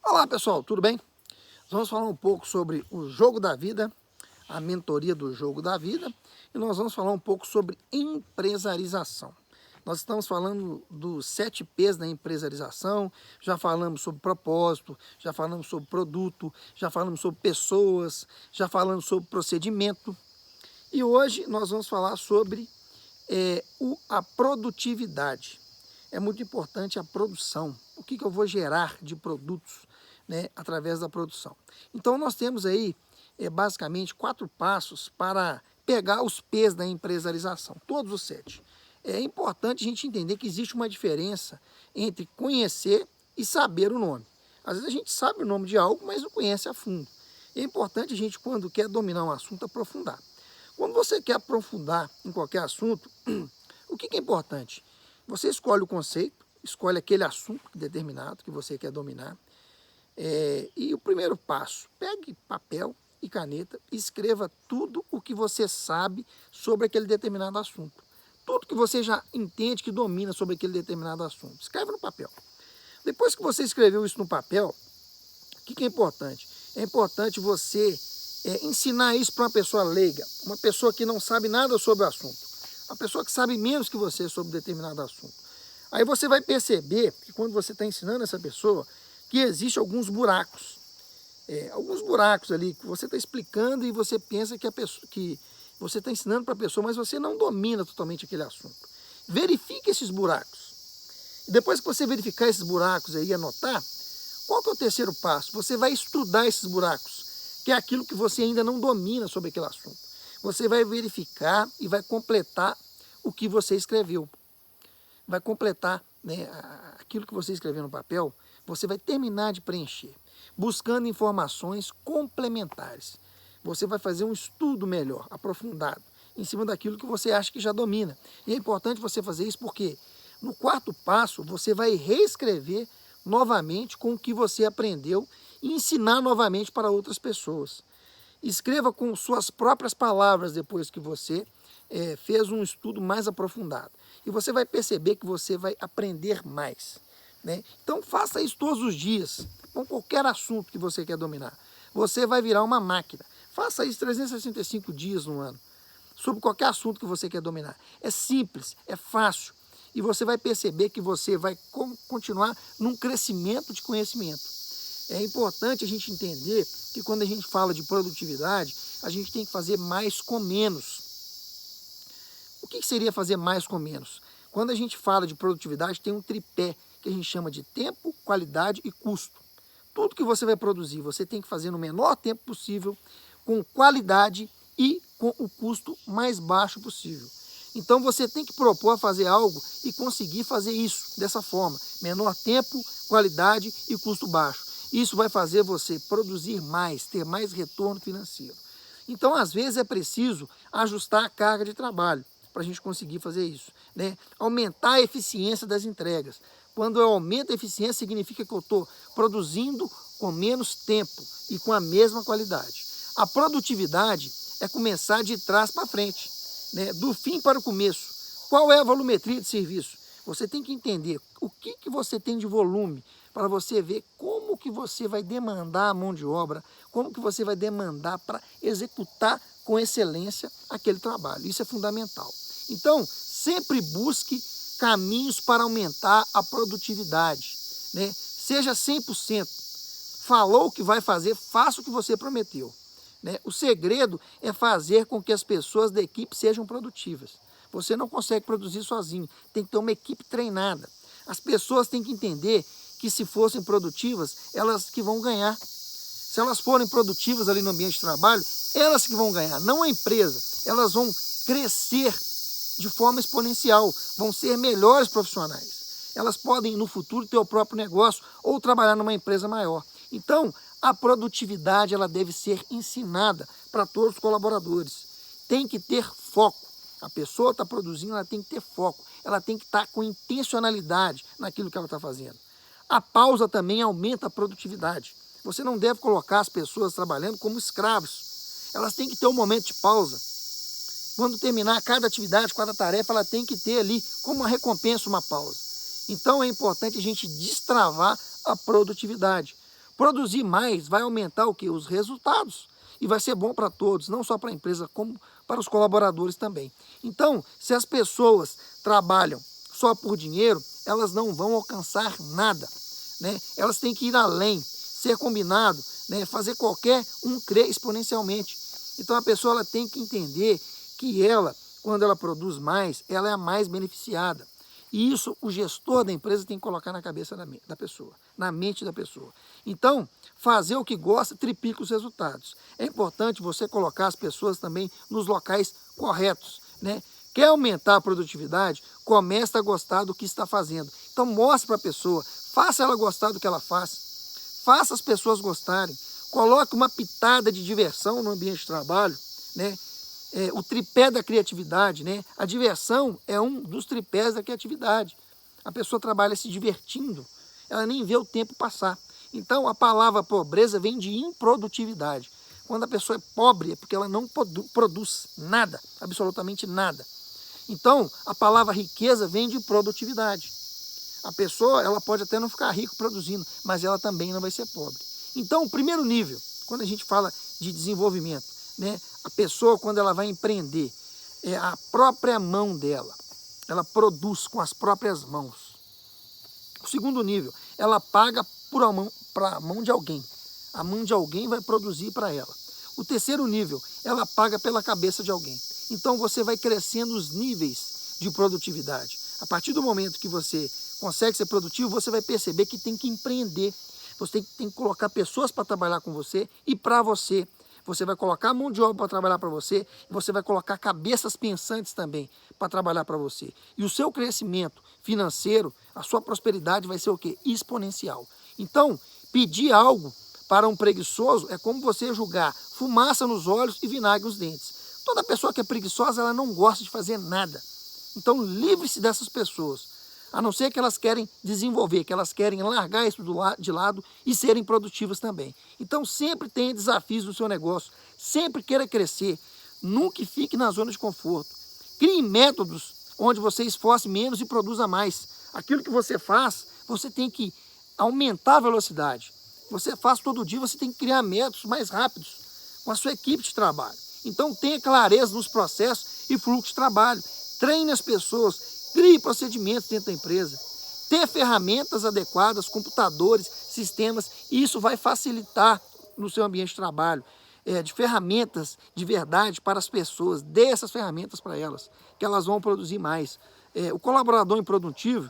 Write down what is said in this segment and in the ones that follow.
Olá pessoal, tudo bem? Vamos falar um pouco sobre o jogo da vida, a mentoria do jogo da vida, e nós vamos falar um pouco sobre empresarização. Nós estamos falando dos 7 P's da empresarização, já falamos sobre propósito, já falamos sobre produto, já falamos sobre pessoas, já falamos sobre procedimento, e hoje nós vamos falar sobre a produtividade. É muito importante a produção. O que eu vou gerar de produtos, né, através da produção. Então nós temos aí basicamente 4 passos para pegar os P's da empresarização, todos os 7. É importante a gente entender que existe uma diferença entre conhecer e saber o nome. Às vezes a gente sabe o nome de algo, mas não conhece a fundo. É importante a gente, quando quer dominar um assunto, aprofundar. Quando você quer aprofundar em qualquer assunto, o que é importante? Você escolhe o conceito, escolhe aquele assunto determinado que você quer dominar. E o primeiro passo, pegue papel e caneta e escreva tudo o que você sabe sobre aquele determinado assunto. Tudo que você já entende, que domina sobre aquele determinado assunto. Escreve no papel. Depois que você escreveu isso no papel, o que é importante? É importante você ensinar isso para uma pessoa leiga, uma pessoa que não sabe nada sobre o assunto, uma pessoa que sabe menos que você sobre determinado assunto. Aí você vai perceber que quando você está ensinando essa pessoa, que existem alguns buracos. Alguns buracos ali que você está explicando e você pensa que você está ensinando para a pessoa, mas você não domina totalmente aquele assunto. Verifique esses buracos. E depois que você verificar esses buracos aí e anotar, qual que é o terceiro passo? Você vai estudar esses buracos, que é aquilo que você ainda não domina sobre aquele assunto. Você vai verificar e vai completar o que você escreveu. Vai completar, né, aquilo que você escreveu no papel, você vai terminar de preencher, buscando informações complementares. Você vai fazer um estudo melhor, aprofundado, em cima daquilo que você acha que já domina. E é importante você fazer isso porque no quarto passo você vai reescrever novamente com o que você aprendeu e ensinar novamente para outras pessoas. Escreva com suas próprias palavras depois que você fez um estudo mais aprofundado. E você vai perceber que você vai aprender mais, né? Então faça isso todos os dias, com qualquer assunto que você quer dominar. Você vai virar uma máquina. Faça isso 365 dias no ano, sobre qualquer assunto que você quer dominar. É simples, é fácil. E você vai perceber que você vai continuar num crescimento de conhecimento. É importante a gente entender que quando a gente fala de produtividade, a gente tem que fazer mais com menos. O que seria fazer mais com menos? Quando a gente fala de produtividade, tem um tripé que a gente chama de tempo, qualidade e custo. Tudo que você vai produzir, você tem que fazer no menor tempo possível, com qualidade e com o custo mais baixo possível. Então você tem que propor fazer algo e conseguir fazer isso dessa forma. Menor tempo, qualidade e custo baixo. Isso vai fazer você produzir mais, ter mais retorno financeiro. Então, às vezes, é preciso ajustar a carga de trabalho para a gente conseguir fazer isso, né? Aumentar a eficiência das entregas. Quando eu aumento a eficiência, significa que eu estou produzindo com menos tempo e com a mesma qualidade. A produtividade é começar de trás para frente, né? Do fim para o começo. Qual é a volumetria de serviço? Você tem que entender o que você tem de volume para você ver como que você vai demandar a mão de obra, como que você vai demandar para executar com excelência aquele trabalho. Isso é fundamental. Então, sempre busque caminhos para aumentar a produtividade, né? Seja 100%. Falou o que vai fazer, faça o que você prometeu, né? O segredo é fazer com que as pessoas da equipe sejam produtivas. Você não consegue produzir sozinho, tem que ter uma equipe treinada. As pessoas têm que entender que se fossem produtivas, elas que vão ganhar. Se elas forem produtivas ali no ambiente de trabalho, elas que vão ganhar, não a empresa. Elas vão crescer de forma exponencial, vão ser melhores profissionais. Elas podem, no futuro, ter o próprio negócio ou trabalhar numa empresa maior. Então, a produtividade ela deve ser ensinada para todos os colaboradores. Tem que ter foco. A pessoa está produzindo, ela tem que ter foco. Ela tem que estar com intencionalidade naquilo que ela está fazendo. A pausa também aumenta a produtividade. Você não deve colocar as pessoas trabalhando como escravos. Elas têm que ter um momento de pausa. Quando terminar cada atividade, cada tarefa, ela tem que ter ali como uma recompensa uma pausa. Então é importante a gente destravar a produtividade. Produzir mais vai aumentar o quê? Os resultados. E vai ser bom para todos, não só para a empresa, como para os colaboradores também. Então, se as pessoas trabalham só por dinheiro, elas não vão alcançar nada, né? Elas têm que ir além, ser combinado, né? Fazer qualquer um crer exponencialmente. Então, a pessoa ela tem que entender que ela, quando ela produz mais, ela é a mais beneficiada. E isso o gestor da empresa tem que colocar na cabeça da pessoa, na mente da pessoa. Então, fazer o que gosta triplica os resultados. É importante você colocar as pessoas também nos locais corretos, né? Quer aumentar a produtividade? Comece a gostar do que está fazendo. Então, mostre para a pessoa, faça ela gostar do que ela faz, faça as pessoas gostarem, coloque uma pitada de diversão no ambiente de trabalho, né? O tripé da criatividade, né? A diversão é um dos tripés da criatividade. A pessoa trabalha se divertindo, ela nem vê o tempo passar. Então, a palavra pobreza vem de improdutividade. Quando a pessoa é pobre, é porque ela não produz nada, absolutamente nada. Então, a palavra riqueza vem de produtividade. A pessoa, ela pode até não ficar rica produzindo, mas ela também não vai ser pobre. Então, o primeiro nível, quando a gente fala de desenvolvimento, né? A pessoa, quando ela vai empreender, é a própria mão dela. Ela produz com as próprias mãos. O segundo nível, ela paga para a mão de alguém. A mão de alguém vai produzir para ela. O terceiro nível, ela paga pela cabeça de alguém. Então, você vai crescendo os níveis de produtividade. A partir do momento que você consegue ser produtivo, você vai perceber que tem que empreender. Você tem que colocar pessoas para trabalhar com você e para você. Você vai colocar mão de obra para trabalhar para você, e você vai colocar cabeças pensantes também para trabalhar para você. E o seu crescimento financeiro, a sua prosperidade vai ser o quê? Exponencial. Então, pedir algo para um preguiçoso é como você jogar fumaça nos olhos e vinagre nos dentes. Toda pessoa que é preguiçosa, ela não gosta de fazer nada. Então, livre-se dessas pessoas. A não ser que elas querem desenvolver, que elas querem largar isso de lado e serem produtivas também. Então, sempre tenha desafios no seu negócio, sempre queira crescer, nunca fique na zona de conforto. Crie métodos onde você esforce menos e produza mais. Aquilo que você faz, você tem que aumentar a velocidade. Você faz todo dia, você tem que criar métodos mais rápidos com a sua equipe de trabalho. Então, tenha clareza nos processos e fluxo de trabalho. Treine as pessoas, crie procedimentos dentro da empresa, ter ferramentas adequadas, computadores, sistemas, e isso vai facilitar no seu ambiente de trabalho, de ferramentas de verdade para as pessoas, dê essas ferramentas para elas, que elas vão produzir mais. O colaborador improdutivo,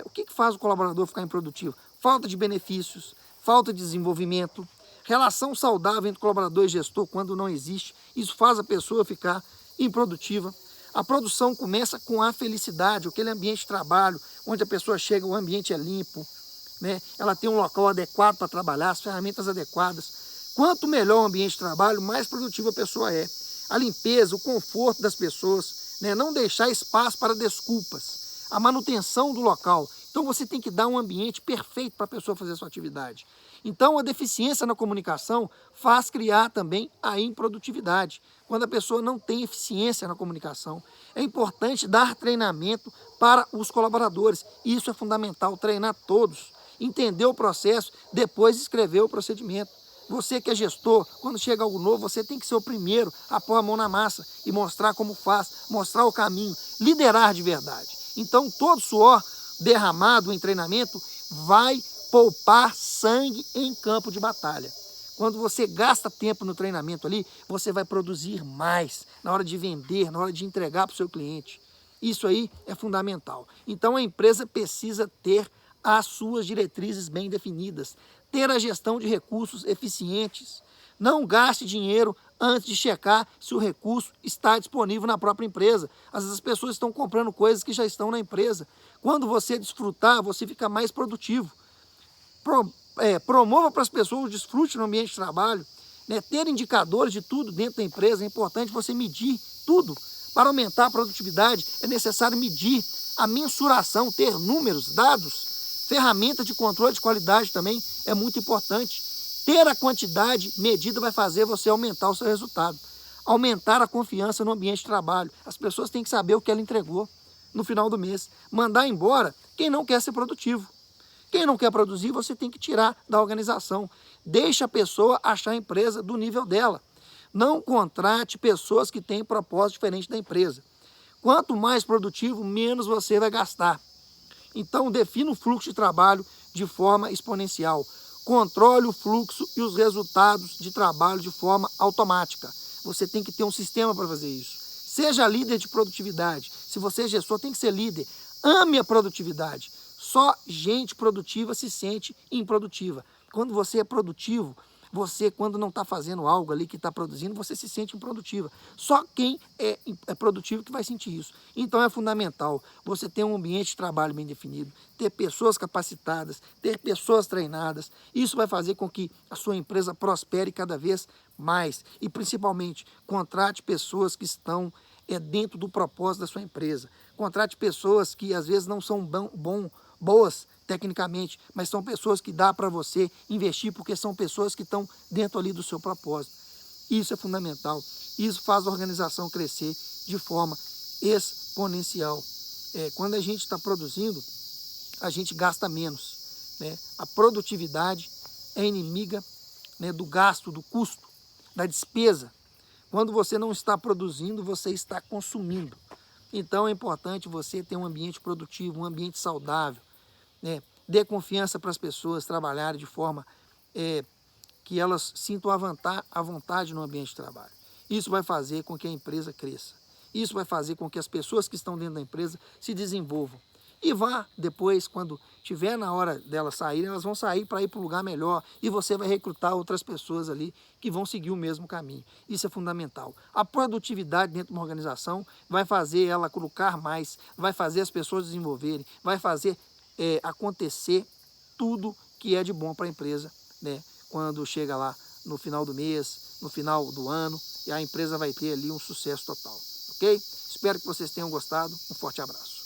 o que faz o colaborador ficar improdutivo? Falta de benefícios, falta de desenvolvimento, relação saudável entre colaborador e gestor quando não existe, isso faz a pessoa ficar improdutiva. A produção começa com a felicidade, aquele ambiente de trabalho, onde a pessoa chega, o ambiente é limpo, né? Ela tem um local adequado para trabalhar, as ferramentas adequadas. Quanto melhor o ambiente de trabalho, mais produtiva a pessoa é. A limpeza, o conforto das pessoas, né? Não deixar espaço para desculpas. A manutenção do local. Então você tem que dar um ambiente perfeito para a pessoa fazer a sua atividade. Então a deficiência na comunicação faz criar também a improdutividade. Quando a pessoa não tem eficiência na comunicação, é importante dar treinamento para os colaboradores. Isso é fundamental, treinar todos, entender o processo, depois escrever o procedimento. Você que é gestor, quando chega algo novo, você tem que ser o primeiro a pôr a mão na massa e mostrar como faz, mostrar o caminho, liderar de verdade. Então, todo suor derramado em treinamento vai poupar sangue em campo de batalha. Quando você gasta tempo no treinamento ali, você vai produzir mais na hora de vender, na hora de entregar para o seu cliente. Isso aí é fundamental. Então, a empresa precisa ter as suas diretrizes bem definidas, ter a gestão de recursos eficientes. Não gaste dinheiro antes de checar se o recurso está disponível na própria empresa. Às vezes as pessoas estão comprando coisas que já estão na empresa. Quando você desfrutar, você fica mais produtivo. Promova para as pessoas o desfrute no ambiente de trabalho, né? Ter indicadores de tudo dentro da empresa, é importante você medir tudo. Para aumentar a produtividade, é necessário medir a mensuração, ter números, dados, ferramentas de controle de qualidade também é muito importante. Ter a quantidade medida vai fazer você aumentar o seu resultado. Aumentar a confiança no ambiente de trabalho. As pessoas têm que saber o que ela entregou no final do mês. Mandar embora quem não quer ser produtivo. Quem não quer produzir, você tem que tirar da organização. Deixa a pessoa achar a empresa do nível dela. Não contrate pessoas que têm propósito diferente da empresa. Quanto mais produtivo, menos você vai gastar. Então, defina o fluxo de trabalho de forma exponencial. Controle o fluxo e os resultados de trabalho de forma automática. Você tem que ter um sistema para fazer isso. Seja líder de produtividade. Se você é gestor, tem que ser líder. Ame a produtividade. Só gente produtiva se sente improdutiva. Quando você é produtivo, você, quando não está fazendo algo ali que está produzindo, você se sente improdutiva. Só quem é produtivo que vai sentir isso. Então é fundamental você ter um ambiente de trabalho bem definido, ter pessoas capacitadas, ter pessoas treinadas. Isso vai fazer com que a sua empresa prospere cada vez mais. E principalmente, contrate pessoas que estão dentro do propósito da sua empresa. Contrate pessoas que às vezes não são boas tecnicamente, mas são pessoas que dá para você investir, porque são pessoas que estão dentro ali do seu propósito. Isso é fundamental. Isso faz a organização crescer de forma exponencial. Quando a gente está produzindo, a gente gasta menos, né? A produtividade é inimiga, né, do gasto, do custo, da despesa. Quando você não está produzindo, você está consumindo. Então é importante você ter um ambiente produtivo, um ambiente saudável, né? Dê confiança para as pessoas trabalharem de forma que elas sintam a vontade no ambiente de trabalho. Isso vai fazer com que a empresa cresça. Isso vai fazer com que as pessoas que estão dentro da empresa se desenvolvam. E vá depois, quando tiver na hora delas saírem, elas vão sair para ir para um lugar melhor e você vai recrutar outras pessoas ali que vão seguir o mesmo caminho. Isso é fundamental. A produtividade dentro de uma organização vai fazer ela colocar mais, vai fazer as pessoas desenvolverem, vai fazer acontecer tudo que é de bom para a empresa, né? Quando chega lá no final do mês, no final do ano, e a empresa vai ter ali um sucesso total, ok? Espero que vocês tenham gostado. Um forte abraço.